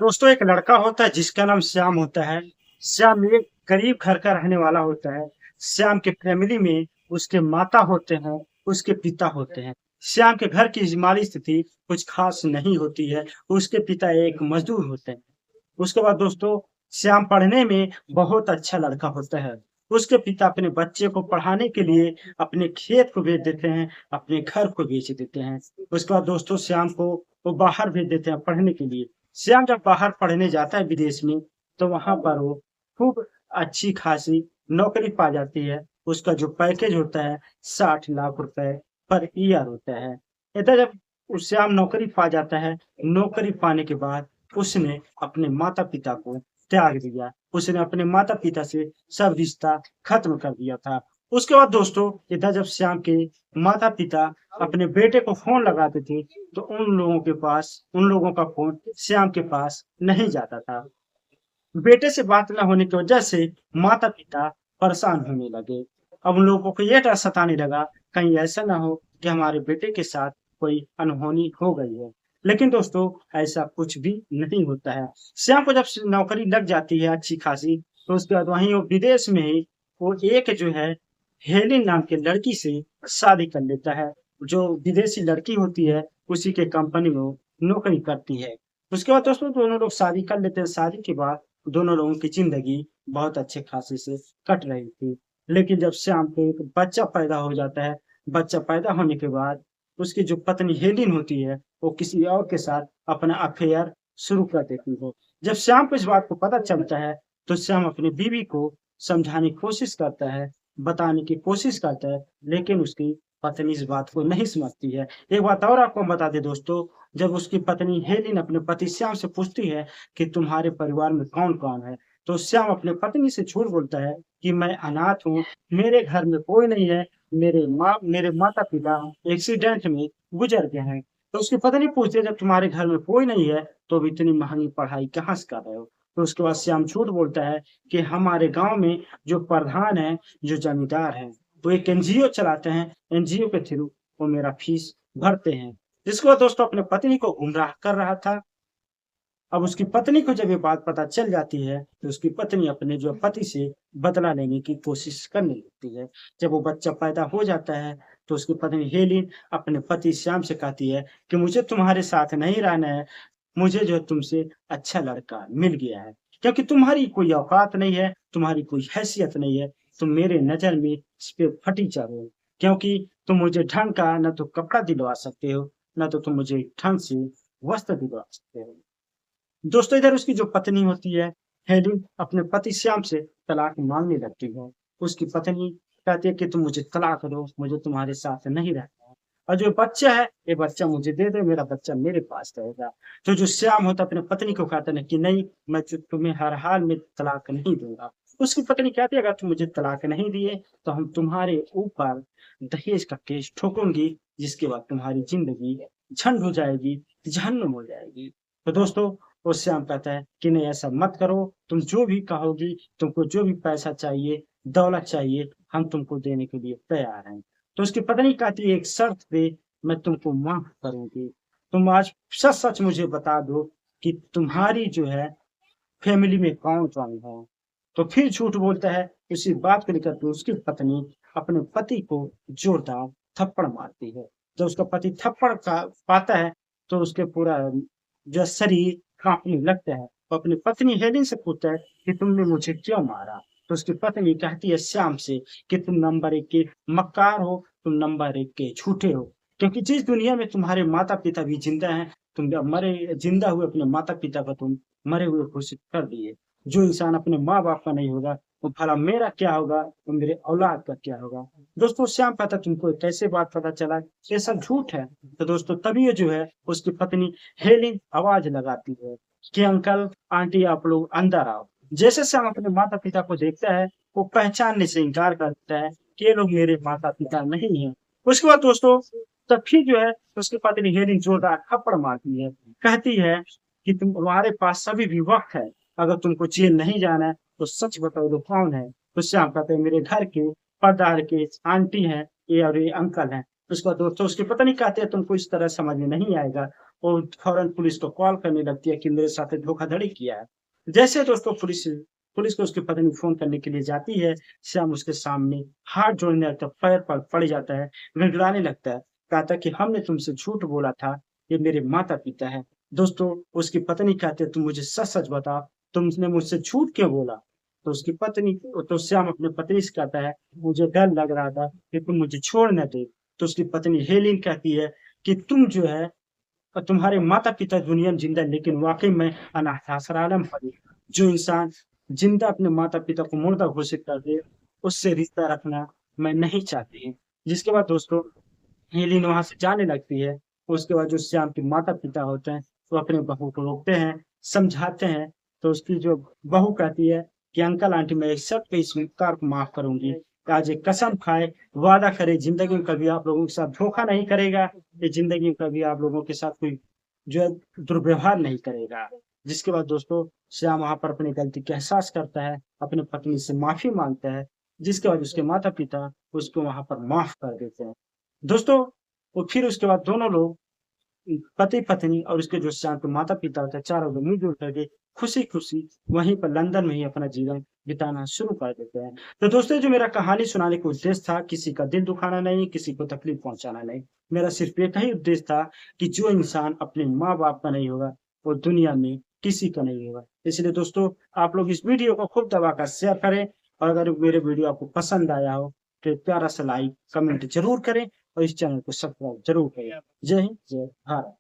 दोस्तों एक लड़का होता है जिसका नाम श्याम होता है। श्याम एक गरीब घर का रहने वाला होता है। श्याम के फैमिली में उसके माता होते हैं, उसके पिता होते हैं। श्याम के घर की माली स्थिति कुछ खास नहीं होती है। उसके पिता एक मजदूर होते हैं। उसके बाद दोस्तों श्याम पढ़ने में बहुत अच्छा लड़का होता है। उसके पिता अपने बच्चे को पढ़ाने के लिए अपने खेत को बेच देते हैं, अपने घर को बेच देते हैं। उसके बाद दोस्तों श्याम को वो बाहर भेज देते हैं पढ़ने के लिए। श्याम जब बाहर पढ़ने जाता है विदेश में, तो वहां पर वो खूब अच्छी खासी नौकरी पा जाती है। उसका जो पैकेज होता है 60 लाख रुपए पर ईयर होता है। इधर जब श्याम नौकरी पा जाता है, नौकरी पाने के बाद उसने अपने माता पिता को त्याग दिया। उसने अपने माता पिता से सब रिश्ता खत्म कर दिया था। उसके बाद दोस्तों इधर जब श्याम के माता पिता अपने बेटे को फोन लगाते थे, तो उन लोगों का फोन श्याम के पास नहीं जाता था। बेटे से बात न होने की वजह से माता पिता परेशान होने लगे। अब उन लोगों को ये डर सताने लगा, कहीं ऐसा ना हो कि हमारे बेटे के साथ कोई अनहोनी हो गई है। लेकिन दोस्तों ऐसा कुछ भी नहीं होता है। श्याम को जब नौकरी लग जाती है अच्छी खासी, तो उसके बाद वहीं वो विदेश में ही वो एक जो है हेलेन नाम के लड़की से शादी कर लेता है। जो विदेशी लड़की होती है, उसी के कंपनी में वो नौकरी करती है। उसके बाद दोस्तों दोनों लोग शादी कर लेते हैं। शादी के बाद दोनों लोगों की जिंदगी बहुत अच्छे खासे से कट रही थी। लेकिन जब श्याम को एक बच्चा पैदा हो जाता है, बच्चा पैदा होने के बाद उसकी जो पत्नी हेलिन होती है, वो किसी और के साथ अपना अफेयर शुरू कर देती है। जब श्याम को इस बात को पता चलता है, तो श्याम अपनी बीवी को समझाने की कोशिश करता है, बताने की कोशिश करता है, लेकिन उसकी पत्नी इस बात को नहीं समझती है। एक बात और आपको बता दें दोस्तों, जब उसकी पत्नी हेलिन अपने पति श्याम से पूछती है कि तुम्हारे परिवार में कौन-कौन है? तो श्याम अपने पत्नी से झूठ बोलता है कि मैं अनाथ हूँ, मेरे घर में कोई नहीं है, मेरे माता-पिता एक्सीडेंट में गुज़र गए हैं। तो उसकी पत्नी पूछती है जब तुम्हारे घर में कोई नहीं है, तो अब इतनी महँगी पढ़ाई कहाँ से कर रहे हो? तो उसके बाद श्याम झूठ बोलता है कि हमारे गाँव में जो प्रधान हैं, जो जमींदार हैं, वो एक एनजीओ चलाते हैं, एनजीओ के थ्रू वो मेरा फीस भरते हैं। जिसको दोस्तों अपने पत्नी को गुमराह कर रहा था। अब उसकी पत्नी को जब ये बात पता चल जाती है, तो उसकी पत्नी अपने जो पति से बदला लेने की कोशिश करने लगती है। जब वो बच्चा पैदा हो जाता है, तो उसकी पत्नी हेलिन अपने पति श्याम से कहती है कि मुझे तुम्हारे साथ नहीं रहना है, मुझे जो है तुमसे अच्छा लड़का मिल गया है। क्योंकि तुम्हारी कोई औकात नहीं है, तुम्हारी कोई हैसियत नहीं है, तुम मेरे नज़र में इस पे फटीचर हो। क्योंकि तुम मुझे ढंग का ना तो कपड़ा दिलवा सकते हो, ना तो तुम मुझे ढंग से वस्त्र दिलवा सकते हो। दोस्तों इधर उसकी जो पत्नी होती है हेली, अपने पति श्याम से तलाक मांगने लगती है। उसकी पत्नी कहती है कि तुम मुझे तलाक दो, मुझे तुम्हारे साथ नहीं रहना है, और जो बच्चा है ये बच्चा मुझे दे दो, मेरा बच्चा मेरे पास रहेगा। तो जो श्याम होता है अपने पत्नी को कहता है कि नहीं, मैं तुम्हें हर हाल में तलाक नहीं दूंगा। उसकी पत्नी कहती है अगर तुम मुझे तलाक नहीं दिए, तो हम तुम्हारे ऊपर दहेज का केस ठोकूंगी, जिसके बाद तुम्हारी जिंदगी झंड हो जाएगी, जहन्नुम हो जाएगी। तो दोस्तों वो श्याम कहता है कि नहीं ऐसा मत करो, तुम जो भी कहोगी, तुमको जो भी पैसा चाहिए, दौलत चाहिए, हम तुमको देने के लिए तैयार हैं। तो उसकी पत्नी कहती है एक शर्त पे मैं तुमको माफ करूंगी, तुम आज सच सच मुझे बता दो कि तुम्हारी जो है फैमिली में कौन कौन है। तो फिर झूठ बोलता है। उसी बात को लेकर के उसकी पत्नी अपने पति को जोरदार थप्पड़ मारती है। जब उसका पति थप्पड़ का पाता है, तो उसके पूरा जो शरीर कांपने लगता है। वो अपनी पत्नी हेलिन से पूछता है कि तुमने मुझे क्यों मारा? तो उसकी पत्नी कहती है श्याम से कि तुम नंबर एक के मक्कार हो, तुम नंबर एक के झूठे हो। क्योंकि जिस दुनिया में तुम्हारे माता पिता भी जिंदा हैं, तुम जब मरे जिंदा हुए अपने माता पिता को तुम मरे हुए घोषित कर दिए। जो इंसान अपने माँ बाप का नहीं होगा, वो भला मेरा क्या होगा, वो मेरे औलाद का क्या होगा। दोस्तों श्याम कहता तुमको कैसे बात पता चला, ये सब झूठ है। तो दोस्तों तभी ये जो है उसकी पत्नी हेलिन आवाज लगाती है कि अंकल आंटी आप लोग अंदर आओ। जैसे श्याम अपने माता पिता को देखता है, वो पहचानने से इनकार करता है कि ये लोग मेरे माता पिता नहीं है। उसके बाद दोस्तों तब फिर जो है उसकी पत्नी हेलिन जोरदार थप्पड़ मारती है। कहती है कि तुम्हारे पास अभी भी वक्त है, अगर तुमको जेल नहीं जाना है तो सच बताओ तो कौन है। तो श्याम कहते हैं मेरे घर के पर्दार के आंटी हैं ये, और ये अंकल हैं। उसके बाद दोस्तों उसकी पत्नी कहते हैं तुमको इस तरह समझ में नहीं आएगा, वो फौरन पुलिस को कॉल करने लगती है कि मेरे साथ धोखाधड़ी किया है। जैसे दोस्तों पुलिस को उसकी पत्नी फ़ोन करने के लिए जाती है, श्याम उसके सामने हाथ जोड़ने लगता है, पैर पर पड़ जाता है, गिड़गिड़ाने लगता है, कहता है कि हमने तुमसे झूठ बोला था, ये मेरे माता-पिता हैं। दोस्तों, उसकी पत्नी कहती है, तुम मुझे सच-सच बताओ, तुमने मुझसे झूठ क्यों बोला? तो उसकी पत्नी तो श्याम अपनी पत्नी से कहता है, मुझे डर लग रहा था कि तुम मुझे छोड़ ना दे। तो उसकी पत्नी हेलेन कहती है कि तुम जो है तुम्हारे माता-पिता दुनिया में ज़िंदा है, लेकिन वाक़ई में अनाथाश्रम में जो इंसान ज़िंदा अपने माता-पिता को मुर्दा घोषित कर दे, उससे रिश्ता रखना मैं नहीं चाहती। जिसके बाद दोस्तों हेलिन वहाँ से जाने लगती है। उसके बाद जो श्याम के माता-पिता होते हैं, वो अपने बहू को रोकते हैं, समझाते हैं, तो उसकी जो बहू कहती है कि अंकल आंटी मैं इस सब पे इस उपकार को माफ़ करूँगी। आज एक कसम खाए, वादा करे ज़िंदगी में कभी आप लोगों के साथ धोखा नहीं करेगा, ये ज़िंदगी में कभी आप लोगों के साथ कोई जो है दुर्व्यवहार नहीं करेगा। जिसके बाद दोस्तों श्याम वहाँ पर अपनी गलती का एहसास करता है, अपनी पत्नी से माफ़ी माँगता है, जिसके बाद उसके माता-पिता उसको वहाँ पर माफ़ कर देते हैं। दोस्तों, और फिर उसके बाद दोनों लोग पति-पत्नी और उसके जो श्याम के माता-पिता होते हैं, चारों लोग मिल-जुल करके खुशी-खुशी वहीं पर लंदन में ही अपना जीवन बिताना शुरू कर देते हैं। तो दोस्तों, जो मेरा कहानी सुनाने का उद्देश्य था, किसी का दिल दुखाना नहीं, किसी को तकलीफ पहुँचाना नहीं। मेरा सिर्फ़ एक ही उद्देश्य था कि जो इंसान अपने माँ-बाप का नहीं होगा, वो दुनिया में किसी का नहीं होगा। इसलिए दोस्तों, आप लोग इस वीडियो को खूब दबाकर शेयर करें और अगर मेरे वीडियो आपको पसंद आया हो, तो एक प्यारा सा लाइक, कमेंट ज़रूर करें और इस चैनल को सब्सक्राइब ज़रूर करें। जय हिंद, जय भारत।